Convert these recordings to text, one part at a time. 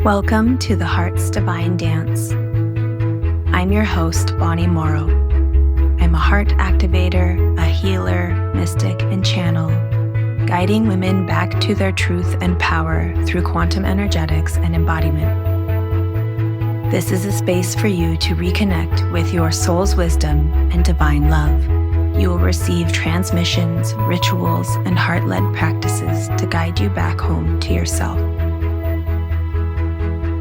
Welcome to the Heart's Divine Dance. I'm your host, Bonnie Morrow. I'm a heart activator, a healer, mystic, and channel, guiding women back to their truth and power through quantum energetics and embodiment. This is a space for you to reconnect with your soul's wisdom and divine love. You will receive transmissions, rituals, and heart-led practices to guide you back home to yourself.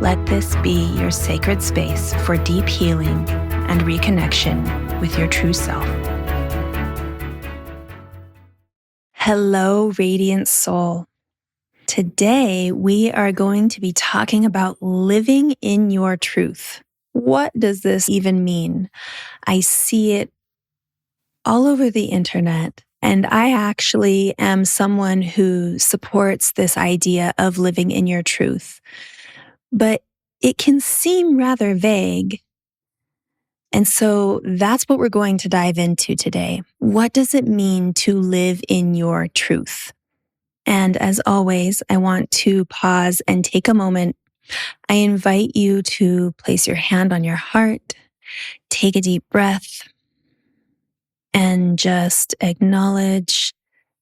Let this be your sacred space for deep healing and reconnection with your true self. Hello, radiant soul. Today, we are going to be talking about living in your truth. What does this even mean? I see it all over the internet, and I actually am someone who supports this idea of living in your truth. But it can seem rather vague. And so that's what we're going to dive into today. What does it mean to live in your truth? And as always, I want to pause and take a moment. I invite you to place your hand on your heart, take a deep breath, and just acknowledge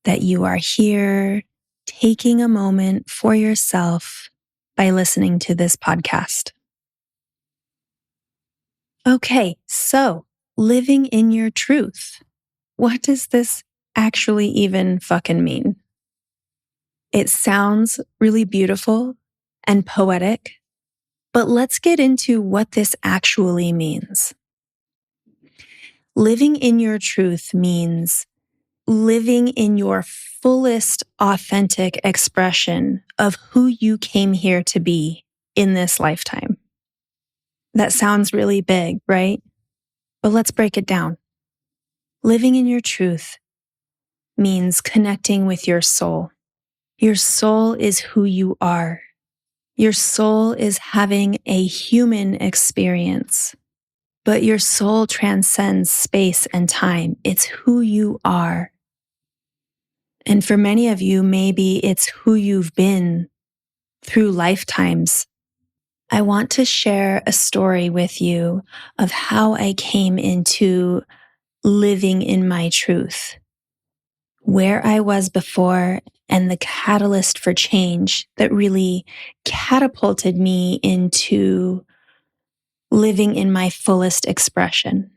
that you are here, taking a moment for yourself by listening to this podcast. Okay, so living in your truth. What does this actually even fucking mean? It sounds really beautiful and poetic, but let's get into what this actually means. Living in your truth means living in your fullest authentic expression of who you came here to be in this lifetime. That sounds really big, right? But let's break it down. Living in your truth means connecting with your soul. Your soul is who you are. Your soul is having a human experience, but your soul transcends space and time. It's who you are. And for many of you, maybe it's who you've been through lifetimes. I want to share a story with you of how I came into living in my truth, where I was before, and the catalyst for change that really catapulted me into living in my fullest expression.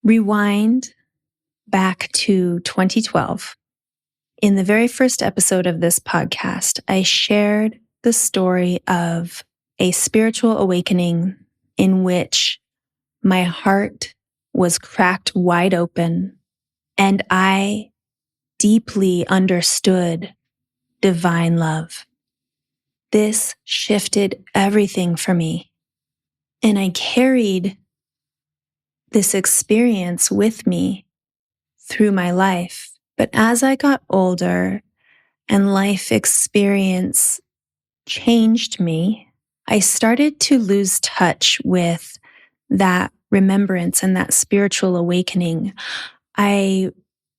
Rewind back to 2012. In the very first episode of this podcast, I shared the story of a spiritual awakening in which my heart was cracked wide open and I deeply understood divine love. This shifted everything for me, and I carried this experience with me through my life. But as I got older and life experience changed me, I started to lose touch with that remembrance and that spiritual awakening. I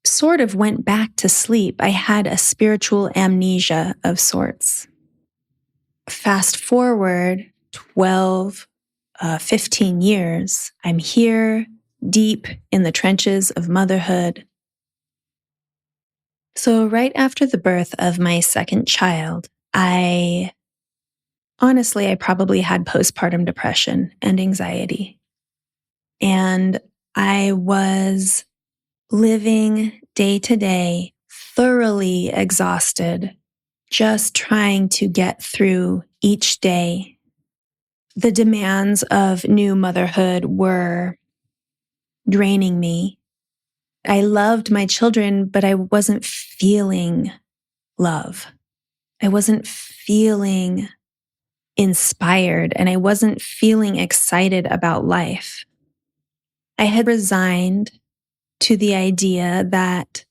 sort of went back to sleep. I had a spiritual amnesia of sorts. Fast forward 12, 15 years, I'm here deep in the trenches of motherhood. So right after the birth of my second child, I probably had postpartum depression and anxiety. And I was living day to day, thoroughly exhausted, just trying to get through each day. The demands of new motherhood were draining me. I loved my children, but I wasn't feeling love. I wasn't feeling inspired, and I wasn't feeling excited about life. I had resigned to the idea that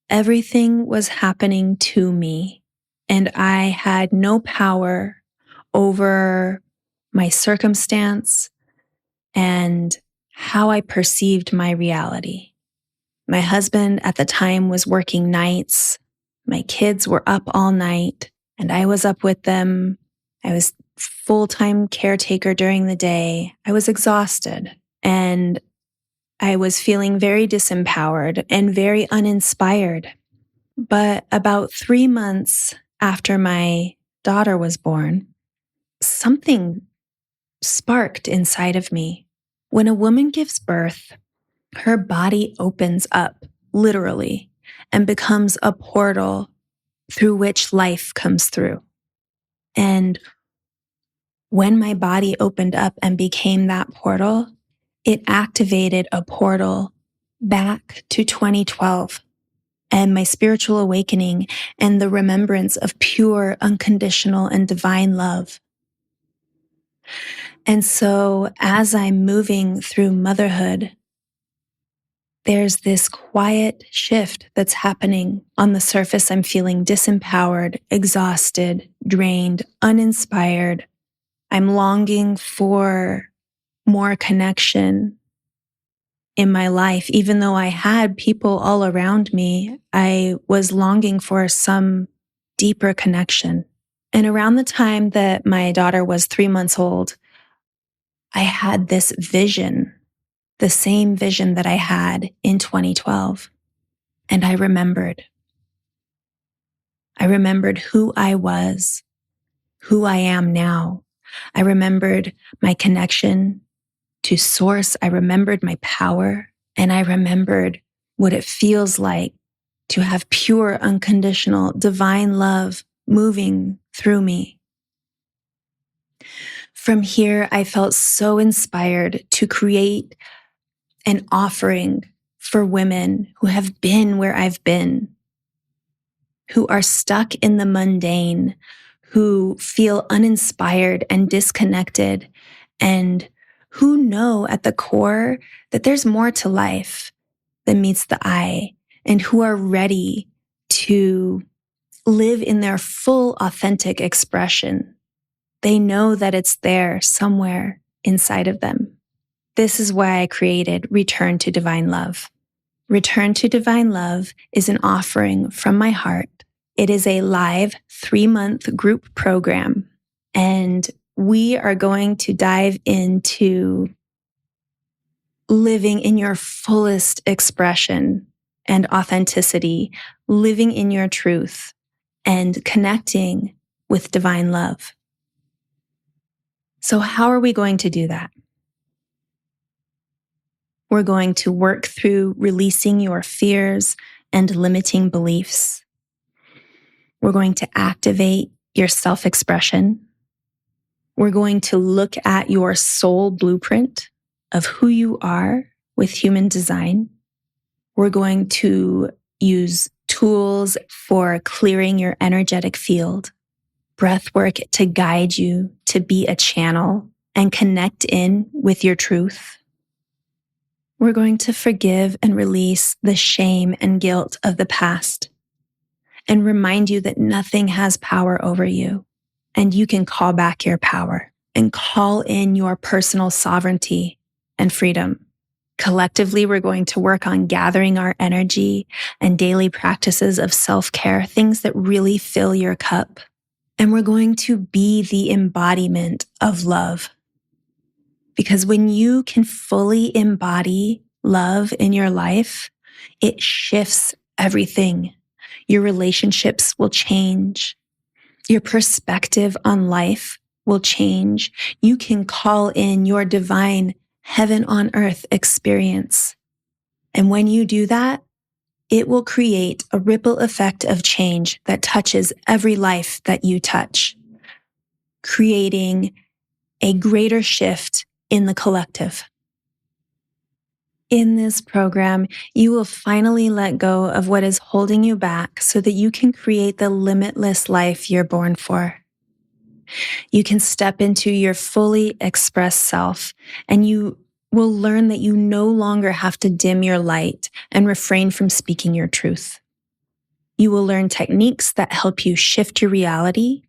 everything was happening to me, and I had no power over my circumstance and how I perceived my reality. My husband at the time was working nights. My kids were up all night, and I was up with them, I was full-time caretaker during the day. I was exhausted and I was feeling very disempowered and very uninspired. But about 3 months after my daughter was born, something sparked inside of me. When a woman gives birth, her body opens up, literally, and becomes a portal through which life comes through. And when my body opened up and became that portal, it activated a portal back to 2012 and my spiritual awakening and the remembrance of pure, unconditional, and divine love. And so as I'm moving through motherhood, there's this quiet shift that's happening. On the surface, I'm feeling disempowered, exhausted, drained, uninspired. I'm longing for more connection in my life. Even though I had people all around me, I was longing for some deeper connection. And around the time that my daughter was 3 months old, I had this vision, the same vision that I had in 2012. And I remembered. I remembered who I was, who I am now. I remembered my connection to source. I remembered my power, and I remembered what it feels like to have pure, unconditional, divine love moving through me. From here, I felt so inspired to create an offering for women who have been where I've been, who are stuck in the mundane, who feel uninspired and disconnected, and who know at the core that there's more to life than meets the eye, and who are ready to live in their full authentic expression. They know that it's there somewhere inside of them. This is why I created Return to Divine Love. Return to Divine Love is an offering from my heart. It is a live 3-month group program, and we are going to dive into living in your fullest expression and authenticity, living in your truth, and connecting with divine love. So how are we going to do that? We're going to work through releasing your fears and limiting beliefs. We're going to activate your self-expression. We're going to look at your soul blueprint of who you are with human design. We're going to use tools for clearing your energetic field, breath work to guide you to be a channel and connect in with your truth. We're going to forgive and release the shame and guilt of the past and remind you that nothing has power over you, and you can call back your power and call in your personal sovereignty and freedom. Collectively, we're going to work on gathering our energy and daily practices of self-care, things that really fill your cup. And we're going to be the embodiment of love. Because when you can fully embody love in your life, it shifts everything. Your relationships will change. Your perspective on life will change. You can call in your divine heaven on earth experience. And when you do that, it will create a ripple effect of change that touches every life that you touch, creating a greater shift in the collective. In this program, you will finally let go of what is holding you back so that you can create the limitless life you're born for. You can step into your fully expressed self, and you will learn that you no longer have to dim your light and refrain from speaking your truth. You will learn techniques that help you shift your reality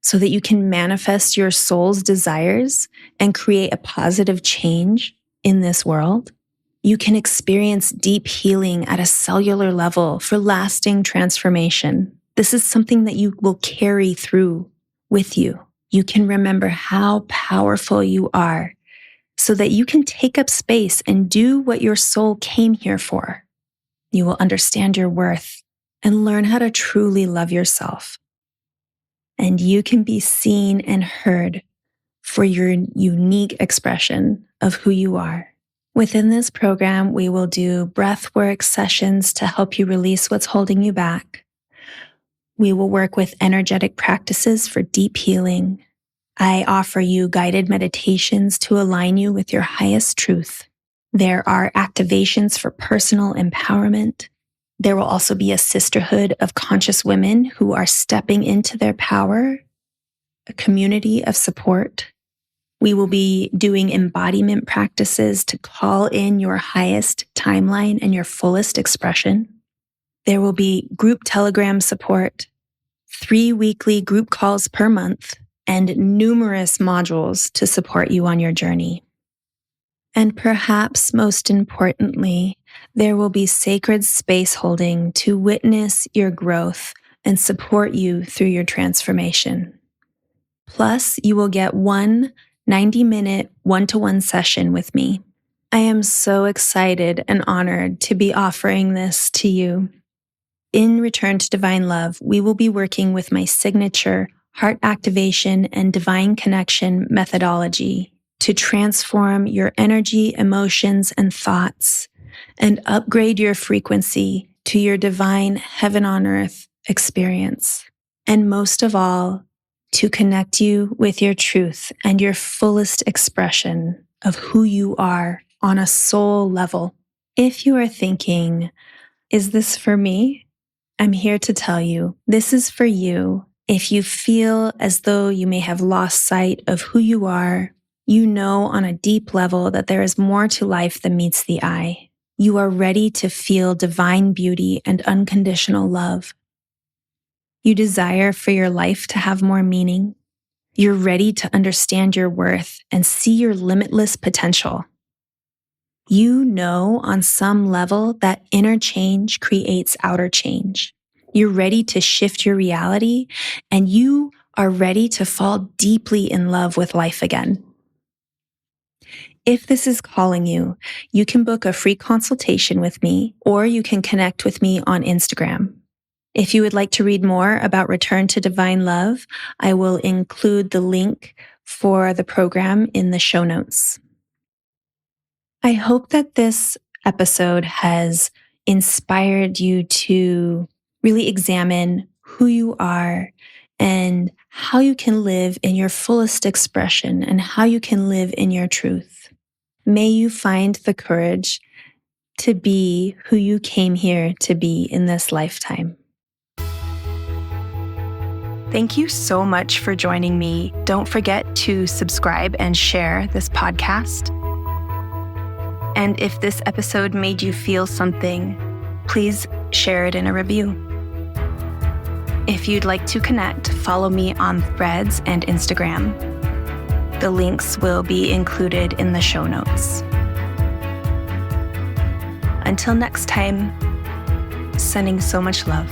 so that you can manifest your soul's desires and create a positive change in this world. You can experience deep healing at a cellular level for lasting transformation. This is something that you will carry through with you. You can remember how powerful you are so that you can take up space and do what your soul came here for. You will understand your worth and learn how to truly love yourself. And you can be seen and heard for your unique expression of who you are. Within this program, we will do breathwork sessions to help you release what's holding you back. We will work with energetic practices for deep healing. I offer you guided meditations to align you with your highest truth. There are activations for personal empowerment. There will also be a sisterhood of conscious women who are stepping into their power, a community of support. We will be doing embodiment practices to call in your highest timeline and your fullest expression. There will be group Telegram support, 3 weekly group calls per month, and numerous modules to support you on your journey. And perhaps most importantly, there will be sacred space holding to witness your growth and support you through your transformation. Plus, you will get one 90-minute one-to-one session with me. I am so excited and honored to be offering this to you. In Return to Divine Love, we will be working with my signature heart activation and divine connection methodology to transform your energy, emotions, and thoughts and upgrade your frequency to your divine heaven on earth experience. And most of all, to connect you with your truth and your fullest expression of who you are on a soul level. If you are thinking, is this for me? I'm here to tell you, this is for you. If you feel as though you may have lost sight of who you are, you know on a deep level that there is more to life than meets the eye. You are ready to feel divine beauty and unconditional love. You desire for your life to have more meaning. You're ready to understand your worth and see your limitless potential. You know on some level that inner change creates outer change. You're ready to shift your reality, and you are ready to fall deeply in love with life again. If this is calling you, you can book a free consultation with me, or you can connect with me on Instagram. If you would like to read more about Return to Divine Love, I will include the link for the program in the show notes. I hope that this episode has inspired you to really examine who you are and how you can live in your fullest expression and how you can live in your truth. May you find the courage to be who you came here to be in this lifetime. Thank you so much for joining me. Don't forget to subscribe and share this podcast. And if this episode made you feel something, please share it in a review. If you'd like to connect, follow me on Threads and Instagram. The links will be included in the show notes. Until next time, sending so much love.